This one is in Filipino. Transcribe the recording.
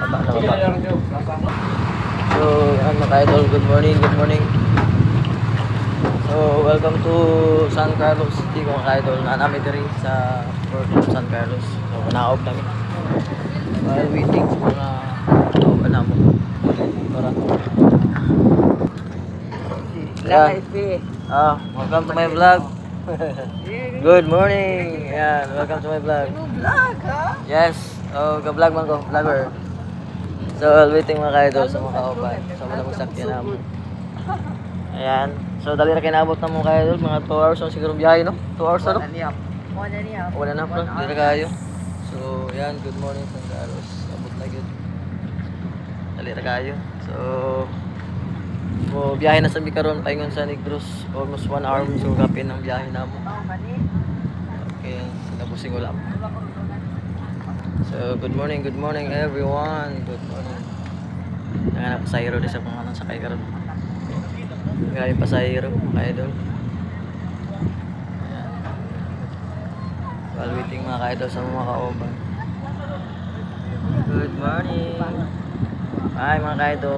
Baba na baba. So, yan mga idol, good morning, good morning. So, welcome to San Carlos City mga idol. Namin diri sa Port of San Carlos. So, naob namin. While waiting sa mga naoban na mo. Para. Welcome to my vlog. Good morning. Yan, welcome to my vlog. Vlog, ha? Yes. Oh, ka-vlog man ko, vlogger. So, while waiting mga idol sa mga kaoban. Sa mga magsakyan namin. Ayan. So, dali na kinabot na mga idol. Mga 2 hours ang siguro biyahe, no? 2 hours na, no? 1 and a half, no? Dili na kayo. So, yan. Good morning, San Carlos. Abot na yun. Dali na kayo. So, biyahe na sa Bikaron, paingon sa Negros. Almost 1 hour. So, kapin ang biyahe na mo. Okay. Sinabusing ko lang. So, good morning everyone. Good morning. Nanganap pasahero din sa pangalan sakay karon. Grabe pasahero, mga idol. While waiting mga ka-idol sa mga kaoban. Good morning. Hi mga ka-idol.